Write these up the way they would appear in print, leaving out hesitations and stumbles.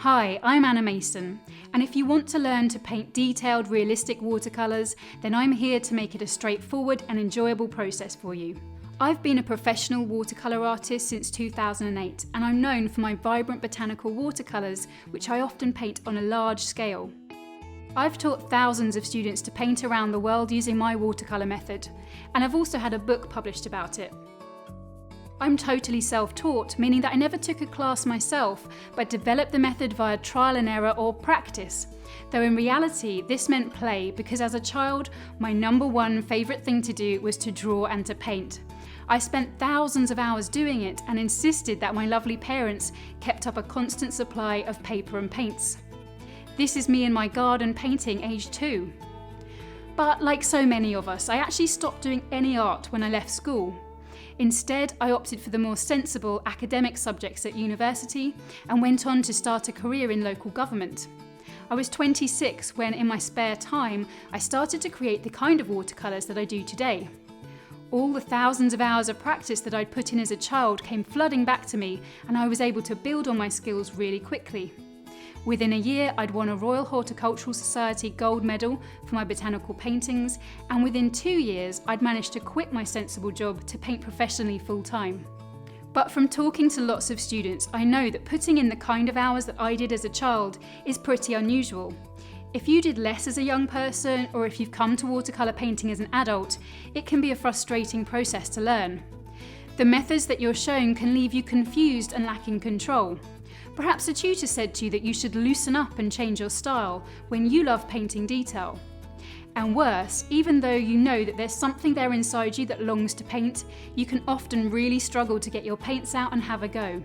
Hi, I'm Anna Mason, and if you want to learn to paint detailed, realistic watercolours, then I'm here to make it a straightforward and enjoyable process for you. I've been a professional watercolour artist since 2008, and I'm known for my vibrant botanical watercolours, which I often paint on a large scale. I've taught thousands of students to paint around the world using my watercolour method, and I've also had a book published about it. I'm totally self-taught, meaning that I never took a class myself, but developed the method via trial and error or practice. Though in reality, this meant play, because as a child, my #1 favourite thing to do was to draw and to paint. I spent thousands of hours doing it and insisted that my lovely parents kept up a constant supply of paper and paints. This is me in my garden painting, age 2. But like so many of us, I actually stopped doing any art when I left school. Instead, I opted for the more sensible academic subjects at university and went on to start a career in local government. I was 26 when, in my spare time, I started to create the kind of watercolours that I do today. All the thousands of hours of practice that I'd put in as a child came flooding back to me, and I was able to build on my skills really quickly. Within a year, I'd won a Royal Horticultural Society gold medal for my botanical paintings, and within 2 years, I'd managed to quit my sensible job to paint professionally full-time. But from talking to lots of students, I know that putting in the kind of hours that I did as a child is pretty unusual. If you did less as a young person, or if you've come to watercolour painting as an adult, it can be a frustrating process to learn. The methods that you're shown can leave you confused and lacking control. Perhaps a tutor said to you that you should loosen up and change your style when you love painting detail. And worse, even though you know that there's something there inside you that longs to paint, you can often really struggle to get your paints out and have a go.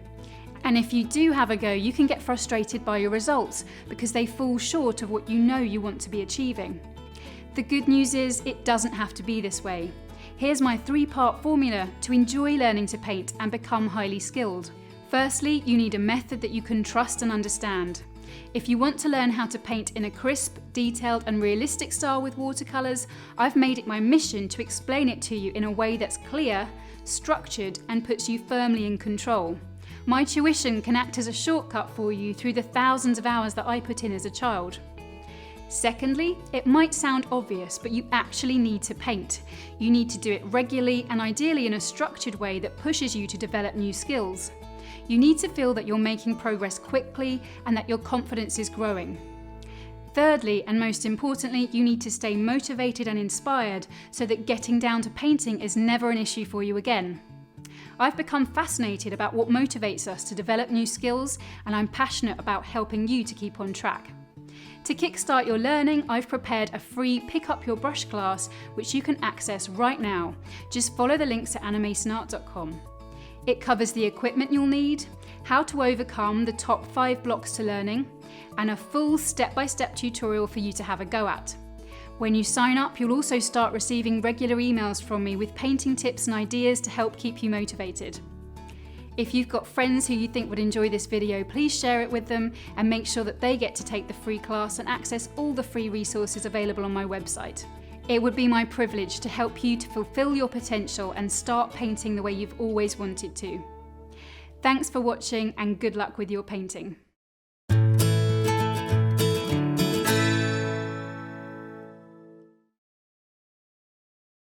And if you do have a go, you can get frustrated by your results because they fall short of what you know you want to be achieving. The good news is it doesn't have to be this way. Here's my 3-part formula to enjoy learning to paint and become highly skilled. Firstly, you need a method that you can trust and understand. If you want to learn how to paint in a crisp, detailed and realistic style with watercolours, I've made it my mission to explain it to you in a way that's clear, structured and puts you firmly in control. My tuition can act as a shortcut for you through the thousands of hours that I put in as a child. Secondly, it might sound obvious, but you actually need to paint. You need to do it regularly and ideally in a structured way that pushes you to develop new skills. You need to feel that you're making progress quickly and that your confidence is growing. Thirdly, and most importantly, you need to stay motivated and inspired so that getting down to painting is never an issue for you again. I've become fascinated about what motivates us to develop new skills, and I'm passionate about helping you to keep on track. To kickstart your learning, I've prepared a free Pick Up Your Brush class, which you can access right now. Just follow the links at annamasonart.com. It covers the equipment you'll need, how to overcome the top 5 blocks to learning, and a full step-by-step tutorial for you to have a go at. When you sign up, you'll also start receiving regular emails from me with painting tips and ideas to help keep you motivated. If you've got friends who you think would enjoy this video, please share it with them and make sure that they get to take the free class and access all the free resources available on my website. It would be my privilege to help you to fulfill your potential and start painting the way you've always wanted to. Thanks for watching and good luck with your painting.